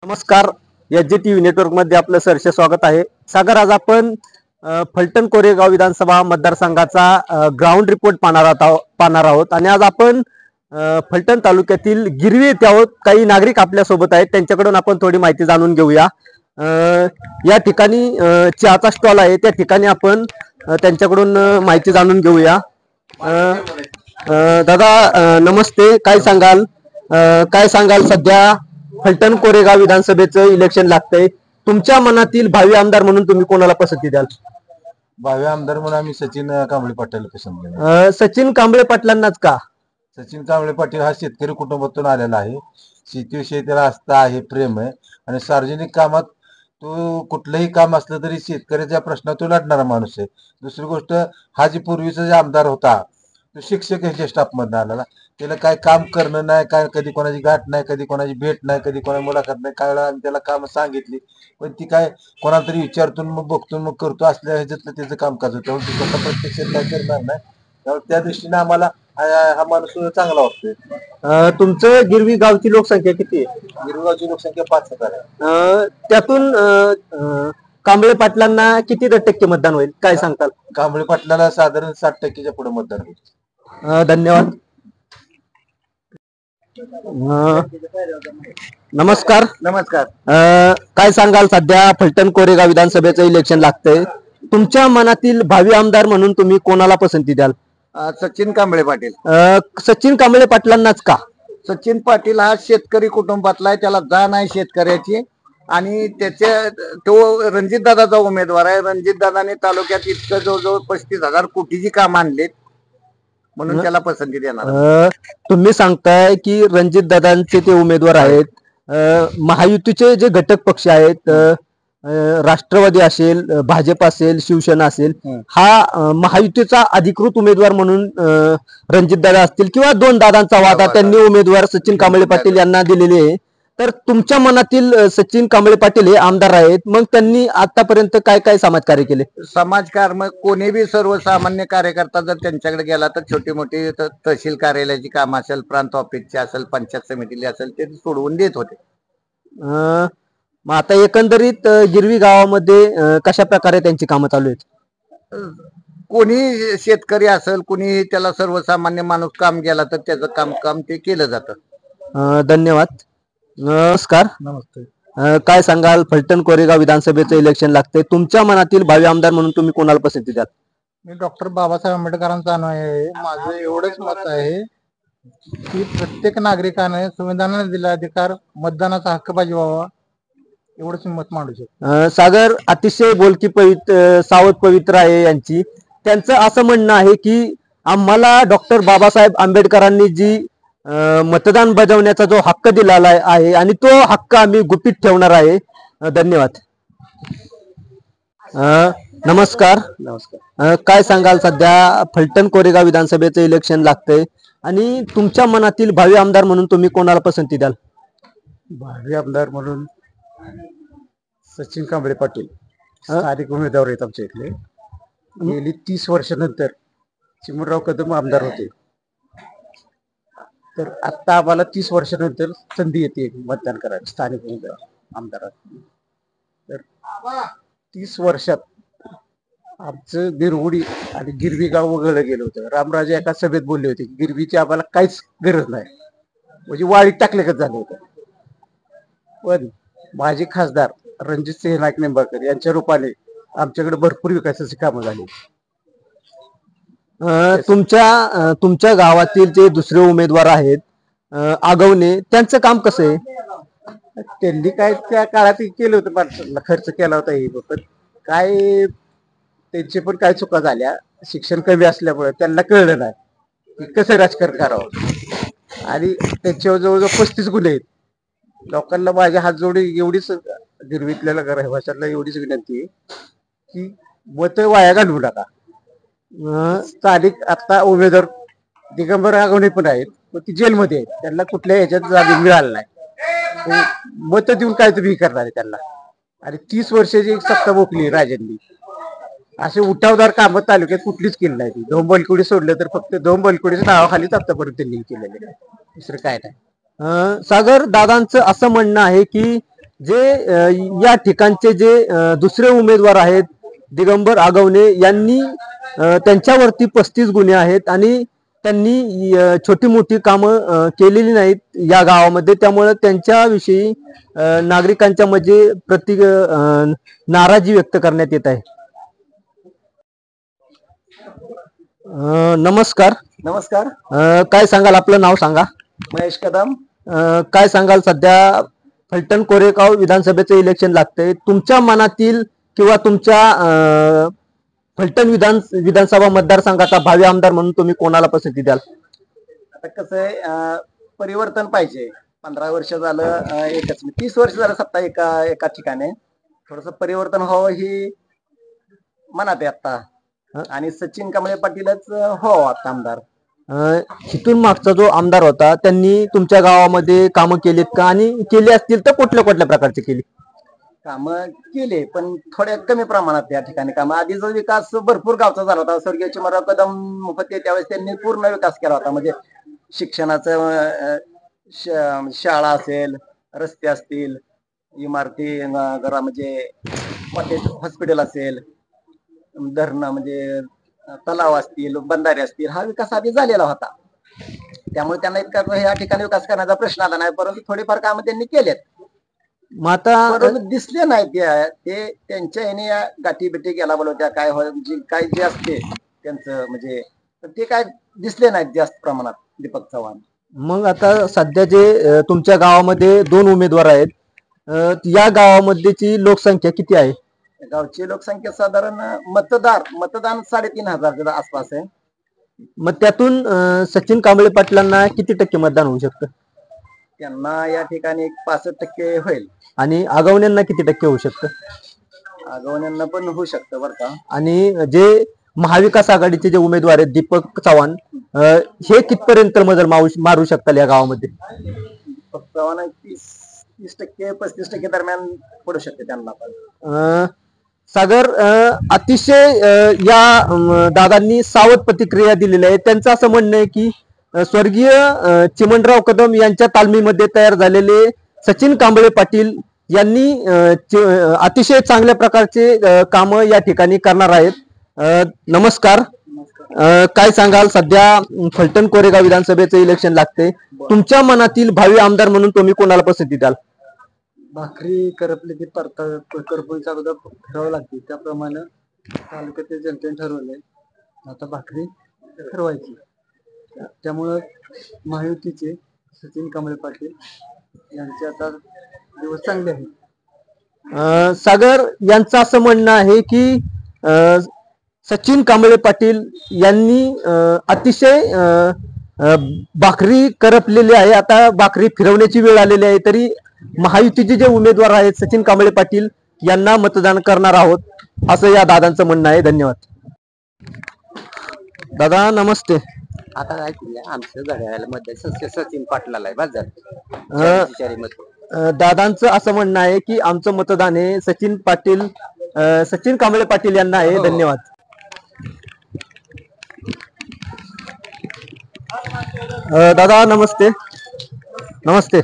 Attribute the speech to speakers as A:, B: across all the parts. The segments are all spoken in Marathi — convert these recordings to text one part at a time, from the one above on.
A: नमस्कार. SJTV नेटवर्क मध्ये आपलं सहर्ष स्वागत आहे. सागर, आज आपण फलटण कोरेगाव विधानसभा मतदारसंघाचा ग्राउंड रिपोर्ट पाहणार आहोत आणि आज आपण फलटण तालुक्यातील गिरवी येथे आहोत. काही नागरिक आपल्या सोबत आहेत, त्यांच्याकडून आपण थोडी माहिती जाणून घेऊया. या ठिकाणी चहाचा स्टॉल आहे, त्या ठिकाणी आपण त्यांच्याकडून माहिती जाणून घेऊया. दादा नमस्ते. काय सांगाल सध्या फलटण कोरेगाव विधानसभेचं इलेक्शन लागतंय, तुमच्या मनातील भावी आमदार म्हणून तुम्ही कोणाला पसंती द्याल?
B: भावी आमदार म्हणून आम्ही सचिन कांबळे पाटील पसंत केला.
A: सचिन कांबळे पाटलांनाच का?
B: सचिन कांबळे पाटील हा शेतकरी कुटुंबातून आलेला आहे. शेतीविषयी त्याला आस्था आहे, प्रेम आहे आणि सार्वजनिक कामात तो कुठलंही काम असलं तरी शेतकऱ्याच्या प्रश्नात तो लढणारा माणूस आहे. दुसरी गोष्ट, हा जे पूर्वीचा जे आमदार होता तो शिक्षक ह्याच्या स्टाफ मधून आलेला. त्याला काय काम करणं नाही, काय कधी कोणाची गाठ नाही, कधी कोणाची भेट नाही, कधी कोणा मुलाखत नाही. काय वेळा आम्ही त्याला काम सांगितली पण ती काय कोणाला तरी विचारतून मग बघतो मग करतो असल्या ह्याच्यातलं त्याचं कामकाज होतं. स्वतः प्रत्यक्षात काय करणार नाही. त्यामुळे त्या दृष्टीने आम्हाला हा माणूस चांगला वाटतोय.
A: तुमचं गिरवी गावची लोकसंख्या किती आहे?
B: गिरवी गावची लोकसंख्या 5,000 आहे.
A: त्यातून कांबळे पाटलांना किती टक्के मतदान होईल, काय सांगताल?
B: कांबळे पाटलाला साधारण 60% पुढे मतदान होईल.
A: धन्यवाद. नमस्कार. काय सांगाल, सध्या फलटण कोरेगाव विधानसभेचं इलेक्शन लागतंय, तुमच्या मनातील भावी आमदार म्हणून तुम्ही कोणाला पसंती द्याल?
C: सचिन कांबळे पाटील.
A: सचिन कांबळे पाटलांनाच का?
C: सचिन पाटील हा शेतकरी कुटुंबातला आहे, त्याला जाण आहे शेतकऱ्याची आणि तो रणजित दादाचा उमेदवार आहे. रणजित दादाने तालुक्यात इतकं जवळजवळ 35,000 कोटीची काम आणलीत, म्हणून त्याला पसंती देणार.
A: तुम्ही सांगताय की रणजित दादांचे ते उमेदवार आहेत. महायुतीचे जे घटक पक्ष आहेत, राष्ट्रवादी असेल, भाजप असेल, शिवसेना असेल, हा महायुतीचा अधिकृत उमेदवार म्हणून रणजित दादा असतील किंवा दोन दादांचा वादा त्यांनी उमेदवार सचिन कांबळे पाटील यांना दिलेले आहे. तर तुमच्या मनातील सचिन कांबळे पाटील हे आमदार आहेत, मग त्यांनी आतापर्यंत काय काय समाजकार्य केले?
C: समाजकार्य मग कोणी बी सर्वसामान्य कार्यकर्ता जर त्यांच्याकडे गेला तर छोटी मोठी तहसील कार्यालयाची काम असेल, प्रांत ऑफिसची असेल, पंचायत समितीली असेल, ते सोडवून देत होते.
A: मग आता एकंदरीत गिरवी गावामध्ये कशा प्रकारे त्यांची कामं चालू आहेत?
C: कोणी शेतकरी असेल, कोणी त्याला सर्वसामान्य माणूस काम गेला तर त्याचं काम ते केलं जातं.
A: धन्यवाद. नमस्कार.
C: नमस्ते.
A: काय सांगाल, फलटण कोरेगाव विधानसभेचं इलेक्शन लागतंय, तुमच्या मनातील भावी आमदार म्हणून तुम्ही कोणाला पसंती द्याल?
C: मी डॉक्टर बाबासाहेब आंबेडकरांचा अनुयायी आहे. माझं एवढंच मत आहे की प्रत्येक नागरिकाने संविधानाने दिलेला अधिकार मतदानाचा हक्क बजावावा, एवढंच मी मत मांडू शकतो.
A: सागर अतिशय बोलकी सावध पवित्र आहे यांची. त्यांचं असं म्हणणं आहे की आम्हाला डॉक्टर बाबासाहेब आंबेडकरांनी जी मतदान बजावण्याचा जो हक्क दिलेला आहे आणि तो हक्क आम्ही गुपित ठेवणार आहे. धन्यवाद. नमस्कार. काय सांगाल, सध्या फलटण कोरेगाव विधानसभेचं इलेक्शन लागतंय आणि तुमच्या मनातील भावी आमदार म्हणून तुम्ही कोणाला पसंती द्याल?
C: भावी आमदार म्हणून सचिन कांबळे पाटील स्थानिक उमेदवार आहेत आमच्या इथले. गेली 30 वर्षानंतर चिमणराव कदम आमदार होते, तर आता आम्हाला 30 वर्षानंतर संधी येते मतदान करायला स्थानिक आमदारात. तर 30 वर्षात आमचं गिरवडी आणि गिरवी गाव वगळलं गेलं होतं. रामराजे एका सभेत बोलले होते की गिरवीची आम्हाला काहीच गरज नाही, म्हणजे वाळीत टाकल्यागत झालं होतं. पण माजी खासदार रणजितसिंह नाईक निंबाळकर यांच्या रूपाने आमच्याकडे भरपूर विकासाची कामं झाली.
A: तुमच्या गावातील जे दुसरे उमेदवार आहेत आगवणे, त्यांचं काम कसं आहे?
C: त्यांनी काय त्या काळात केलं होतं, माणसाला खर्च केला होता, पण काय त्यांची पण काय चुका झाल्या. शिक्षण कमी असल्यामुळे त्यांना कळलं नाही की कसं राजकारण करावं आणि त्यांच्यावर जवळजवळ 35 गुन्हे आहेत. लोकांना माझ्या हात जोडी एवढीच गिरवीतल्या रहिवाशांना एवढीच विनंती आहे की मत वाया घालवू नका. स्थानिक आता उमेदवार दिगंबर आगवणे पण आहेत, पण ती जेलमध्ये आहेत, त्यांना कुठल्या ह्याच्यात जामीन मिळाला नाही. मत देऊन काय तुम्ही करणार आहे त्यांना? आणि 30 वर्षाची सत्ता भोगली राजांनी, असे उठावदार कामं तालुक्यात कुठलीच केली नाही. धोंबलकुडी सोडलं तर फक्त धोंबलकुडीच्या नावाखालीच आतापर्यंत त्यांनी केलेले, दुसरं काय नाही.
A: सागर, दादांचं असं म्हणणं आहे की जे या ठिकाणचे जे दुसरे उमेदवार आहेत दिगंबर आगवणे यांनी त्यांच्यावरती 35 गुन्हे आहेत आणि त्यांनी छोटी मोठी कामं केलेली नाहीत या गावामध्ये, त्यामुळे त्यांच्याविषयी नागरिकांच्या मध्ये नाराजी व्यक्त करण्यात येत आहे. नमस्कार.
C: नमस्कार.
A: काय सांगाल, आपलं नाव सांगा.
C: महेश कदम.
A: काय सांगाल, सध्या फलटण कोरेगाव विधानसभेचं इलेक्शन लागतंय, तुमच्या मनातील किंवा तुमच्या फलटण विधानसभा मतदारसंघाचा भावी आमदार म्हणून तुम्ही कोणाला पसंती द्याल?
C: आता कसं आहे, परिवर्तन पाहिजे. 15 वर्ष झालं एकच, 30 वर्ष झालं सत्ता एका ठिकाणी. थोडस परिवर्तन व्हावं ही मनात आहे आता, आणि सचिन कांबळे पाटीलच हो आता आमदार.
A: इथून मागचा जो आमदार होता त्यांनी तुमच्या गावामध्ये कामं केलीत का, आणि केली असतील तर कुठल्या कुठल्या प्रकारचे केली?
C: कामं केले पण थोड्या कमी प्रमाणात या ठिकाणी कामं. आधीचा विकास भरपूर गावचा झाला होता. स्वर्गीय चिमणराव कदम होते त्यावेळेस त्यांनी पूर्ण विकास केला होता. म्हणजे शिक्षणाचं, शाळा असेल, रस्ते असतील, इमारती, घरा म्हणजे हॉस्पिटल असेल, धरणं म्हणजे तलाव असतील, बंधारे असतील, हा विकास आधी झालेला होता. त्यामुळे त्यांना इतका या ठिकाणी विकास करण्याचा प्रश्न आला नाही, परंतु थोडीफार कामं त्यांनी केलेत. परंतु दिसले नाहीत ते त्यांच्या याने गाठी बिठी गेला बोलवत्या काय काय जे असते त्यांचं, म्हणजे ते काय दिसले नाहीत जास्त प्रमाणात दीपक चव्हाण.
A: मग आता सध्या जे तुमच्या गावामध्ये 2 उमेदवार आहेत, या गावामध्येची लोकसंख्या किती आहे?
C: गावची लोकसंख्या साधारण मतदान 3,500 आसपास आहे.
A: मग त्यातून सचिन कांबळे पाटलांना किती टक्के मतदान होऊ शकतं?
C: त्यांना या ठिकाणी 65% होईल.
A: आणि आगवण्यांना किती टक्के होऊ शकतं?
C: आगवण्यांना पण होऊ शकतं बरं का.
A: आणि जे महाविकास आघाडीचे जे उमेदवार आहेत दीपक चव्हाण, हे कितपर्यंत मजल मारू शकतात या गावामध्ये?
C: दीपक चव्हाण 30% 35% दरम्यान पडू शकते त्यांना पण.
A: सागर, अतिशय या दादांनी सावध प्रतिक्रिया दिलेली आहे. त्यांचं असं म्हणणं आहे की स्वर्गीय चिमणराव कदम यांच्या तालमीमध्ये तयार झालेले सचिन कांबळे पाटील यांनी अतिशय चांगल्या प्रकारचे काम या ठिकाणी करणार आहेत. नमस्कार. काय सांगाल, सध्या फलटण कोरेगाव विधानसभेचं इलेक्शन लागते, तुमच्या मनातील भावी आमदार म्हणून तुम्ही कोणाला पसंती द्याल?
C: भाकरी करपली की करपोळीचा अगोदर ठरवावं लागते, त्याप्रमाणे तालुक्यातील जनतेने ठरवलंय आता भाकरी ठरवायची. त्यामुळं महायुतीचे सचिन कांबळे पाटील यांचे आता दिवस चांगले आहेत.
A: सागर यांचं असं म्हणणं आहे की सचिन कांबळे पाटील यांनी अतिशय भाकरी करपलेली आहे, आता भाकरी फिरवण्याची वेळ आलेली आहे, तरी महायुतीचे जे उमेदवार आहेत सचिन कांबळे पाटील यांना मतदान करणार आहोत, असं या दादांचं म्हणणं आहे. धन्यवाद. दादा नमस्ते.
C: आता काय केलं आमचं घड्याळामध्ये सचिन पाटलाला आहे बाजार.
A: दादांचं असं म्हणणं आहे की आमचं मतदान हे सचिन कांबळे पाटील यांना आहे. धन्यवाद. दादा नमस्ते. नमस्ते.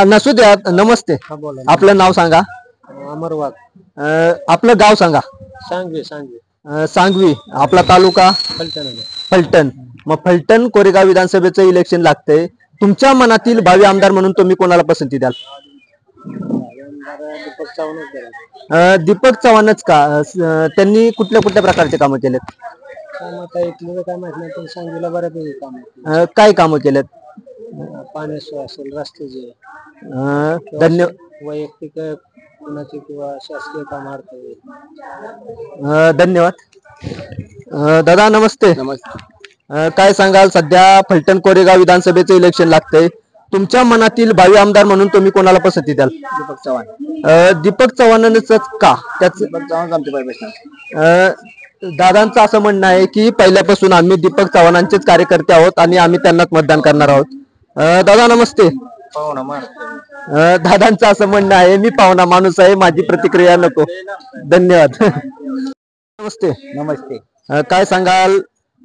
A: नसू द्या. नमस्ते. आपलं नाव सांगा.
C: अमरवाद.
A: आपलं गाव सांगा. सांगवी. आपला तालुका फलटण. मग फलटण कोरेगाव विधानसभेचं इलेक्शन लागतंय, तुमच्या मनातील भावी आमदार म्हणून तुम्ही कोणाला पसंती द्याल? दीपक चव्हाणच का? त्यांनी कुठल्या कुठल्या प्रकारचे कामं केलेत?
C: काय माहित नाही, पण सांगलीला बऱ्यापैकी काम
A: काय कामं केलेत?
C: पाण्याचं असेल, रस्त्याचे, वैयक्तिक कुणाचे किंवा शासकीय काम
A: धन्यवाद. दादा नमस्ते. काय सांगाल, सध्या फलटण कोरेगाव विधानसभेचं इलेक्शन लागतंय, तुमच्या मनातील भावी आमदार म्हणून तुम्ही कोणाला पसंती द्याल?
C: दीपक चव्हाण.
A: दीपक चव्हाणच का? त्याच दादांचं असं म्हणणं आहे की पहिल्यापासून आम्ही दीपक चव्हाणांचेच कार्यकर्ते आहोत आणि आम्ही त्यांनाच मतदान करणार आहोत. दादा नमस्ते. दादांचं असं म्हणणं आहे मी पाहुणा माणूस आहे, माझी प्रतिक्रिया नको. धन्यवाद. नमस्ते.
C: नमस्ते.
A: काय सांगाल,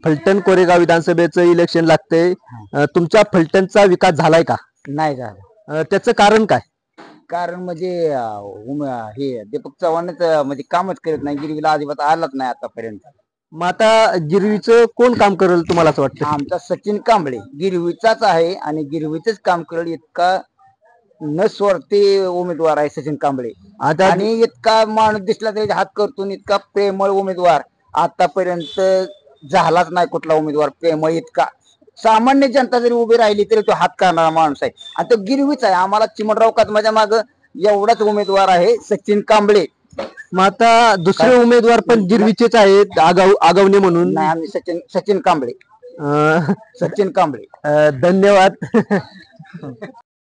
A: फलटण कोरेगाव विधानसभेचं इलेक्शन लागतंय, तुमच्या फलटणचा विकास झालाय का?
C: नाही झालं.
A: त्याचं कारण काय?
D: कारण म्हणजे हे दीपक चव्हाणच म्हणजे कामच करत नाही, गिरवीला अजिबात आलाच नाही आतापर्यंत.
A: मग आता गिरवीचं कोण काम करेल तुम्हाला असं वाटतं?
D: आमचा सचिन कांबळे गिरवीचाच आहे आणि गिरवीच काम करेल इतका न स्वार्थी उमेदवार आहे सचिन कांबळे.
A: आता
D: आणि इतका माणूस दिसला तरी हात करतो, इतका प्रेमळ उमेदवार आतापर्यंत झालाच नाही कुठला उमेदवार प्रेमळ इतका. सामान्य जनता जरी उभी राहिली तरी तो हात करणारा माणूस आहे आणि तो गिरवीच आहे. आम्हाला चिमणराव कदमाच्या माग एवढाच उमेदवार आहे सचिन कांबळे.
A: मग आता दुसरे उमेदवार पण गिरवीचेच आहेत, आगवणे म्हणून.
D: नाही, आम्ही सचिन कांबळे. सचिन कांबळे.
A: धन्यवाद.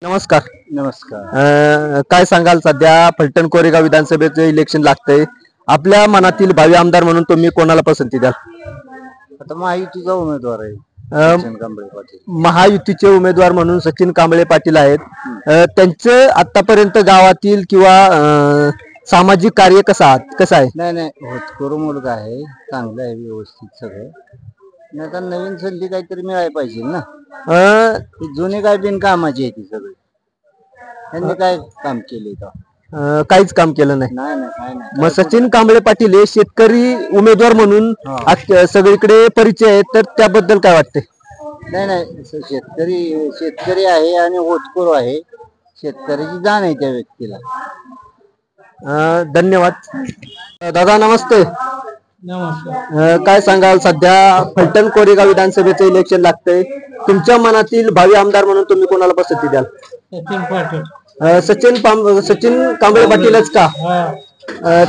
A: नमस्कार.
C: नमस्कार.
A: काय सांगाल, सध्या फलटण कोरेगाव विधानसभेचं इलेक्शन लागतंय, आपल्या मनातील भावी आमदार म्हणून तुम्ही कोणाला पसंती द्याल?
C: आता महायुतीचा उमेदवार आहे
A: अं,
C: कांबळे पाटील.
A: महायुतीचे उमेदवार म्हणून सचिन कांबळे पाटील आहेत. त्यांचं आतापर्यंत गावातील किंवा सामाजिक कार्य कसं आहे?
C: नाही होतकरू मुलगा आहे, चांगलं आहे, व्यवस्थित सगळं. आणि आता नवीन संधी काहीतरी मिळायला पाहिजे ना. ती जुने काय बिनकामाची आहे ती सगळी. त्यांनी काय काम केले का?
A: काहीच काम केलं नाही.
C: नाही काय नाही.
A: मग सचिन कांबळे पाटील हे शेतकरी उमेदवार म्हणून सगळीकडे परिचय आहे, तर त्याबद्दल काय वाटते?
C: नाही शेतकरी आहे आणि होतकरू आहे. शेतकऱ्याची जाण आहे त्या व्यक्तीला.
A: धन्यवाद. दादा नमस्ते.
C: नमस्कार.
A: काय सांगाल, सध्या फलटण कोरेगाव विधानसभेचं इलेक्शन लागतंय, तुमच्या मनातील भावी आमदार म्हणून तुम्ही कोणाला पसंती द्याल?
C: सचिन पाटील.
A: सचिन कांबळे पाटीलच का?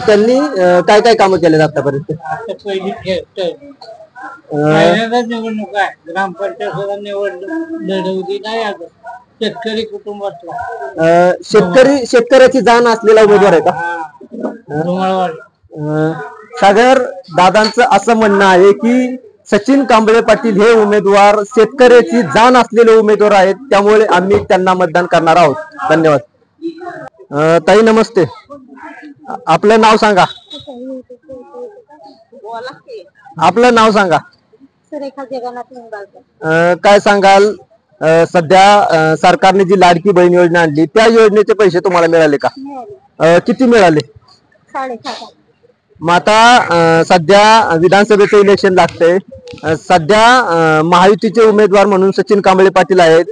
A: त्यांनी काय काय कामं केले आतापर्यंत?
C: निवडणूक आहे, ग्रामपंचायत सुद्धा लढवली नाही अजून. शेतकरी कुटुंबातला
A: शेतकऱ्याची जाण असलेला उमेदवार आहे का? सागर दादांचं असं म्हणणं आहे की सचिन कांबळे पाटील हे उमेदवार शेतकऱ्याची जाण असलेले उमेदवार आहेत, त्यामुळे आम्ही त्यांना मतदान करणार आहोत. धन्यवाद. ताई नमस्ते. आपलं नाव सांगा. आपलं नाव सांगा. काय सांगाल, सध्या सरकारने जी लाडकी बहीण योजना आणली, त्या योजनेचे पैसे तुम्हाला मिळाले का? किती मिळाले?
E: 6.5.
A: मग आता सध्या विधानसभेचं इलेक्शन लागतंय, सध्या महायुतीचे उमेदवार म्हणून सचिन कांबळे पाटील आहेत,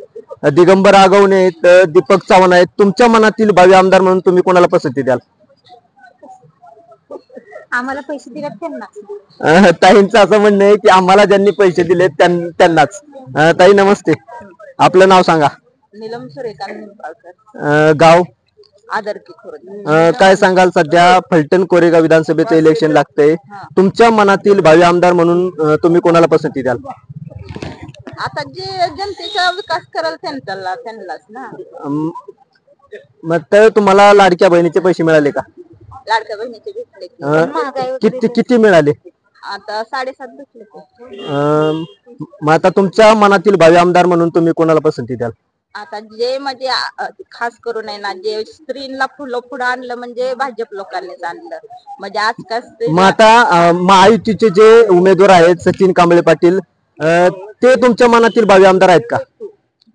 A: दिगंबर आगवणे आहेत, दीपक चव्हाण आहेत. तुमच्या मनातील भावी आमदार म्हणून तुम्ही कोणाला पसंती द्याल?
E: आम्हाला पैसे दिले त्यांना.
A: ताईंचं असं म्हणणं आहे की आम्हाला ज्यांनी पैसे दिले त्यांनाच. ताई नमस्ते. आपलं नाव सांगा.
E: नीलम सुरेखा निंबाळकर,
A: गाव?
E: आदरकी खुर्द.
A: काय सांगाल, सध्या फलटण कोरेगाव विधानसभेचं इलेक्शन लागतंय, तुमच्या मनातील भावी आमदार म्हणून तुम्ही कोणाला पसंती द्याल?
E: आता जे जनतेचा विकास कराल त्यांनाच ना.
A: मग तर तुम्हाला लाडक्या बहिणीचे पैसे मिळाले का?
E: लाडक्या बहिणीचे भेटले की. महागाई वगैरे
A: किती मिळाले?
E: आता 7.5 भेटले की.
A: मग आता तुमच्या मनातील भावी आमदार म्हणून तुम्ही कोणाला पसंती द्याल?
E: आता जे म्हणजे खास करून आहे ना, जे स्त्रीला पुढं आणलं म्हणजे भाजप लोकांनीच आणलं. म्हणजे आजकाल
A: मग आता महायुतीचे जे उमेदवार आहेत सचिन कांबळे पाटील, ते तुमच्या मनातील भावी आमदार आहेत का?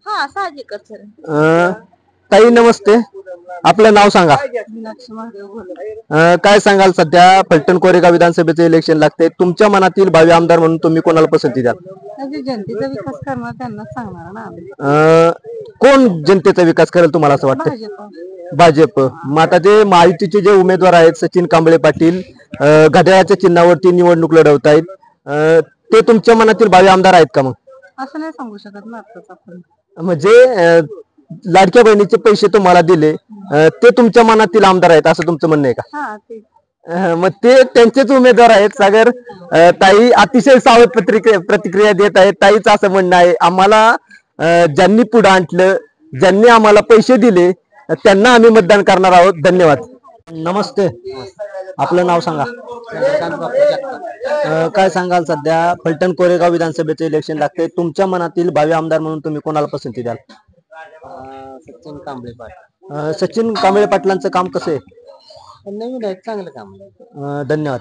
E: हा, साहजिकच.
A: ताई नमस्ते. आपलं नाव सांगा. काय सांगाल, सध्या फलटण कोरेगाव विधानसभेचं इलेक्शन लागते, तुमच्या मनातील भावी आमदार म्हणून तुम्ही कोणाला पसंती द्याल?
E: जनतेचा विकास करणार त्यांना सांगणार ना.
A: कोण जनतेचा विकास करेल तुम्हाला असं वाटतं? भाजप. मग आता जे महायुतीचे जे उमेदवार आहेत सचिन कांबळे पाटील, घड्याळाच्या चिन्हावरती निवडणूक लढवत आहेत, ते तुमच्या मनातील भावी आमदार आहेत का? मग
E: असं नाही सांगू शकत ना आपण.
A: म्हणजे लाडक्या बहिणीचे पैसे तुम्हाला दिले, ते तुमच्या मनातील आमदार आहेत असं तुमचं म्हणणं आहे का? मग ते त्यांचेच उमेदवार आहेत. सागर ताई अतिशय सावध प्रतिक्रिया देत आहेत. ताईच असं म्हणणं आहे, आम्हाला ज्यांनी पुढे आणलं, ज्यांनी आम्हाला पैसे दिले, त्यांना आम्ही मतदान करणार आहोत. धन्यवाद. नमस्ते. आपलं नाव सांगा. काय सांगाल, सध्या फलटण कोरेगाव विधानसभेचे इलेक्शन लागते, तुमच्या मनातील भावी आमदार म्हणून तुम्ही कोणाला पसंती द्याल?
C: सचिन कांबळे पाटील.
A: सचिन कांबळे पाटलांचं काम कसं आहे?
C: नवीन आहे, चांगलं काम आहे.
A: धन्यवाद.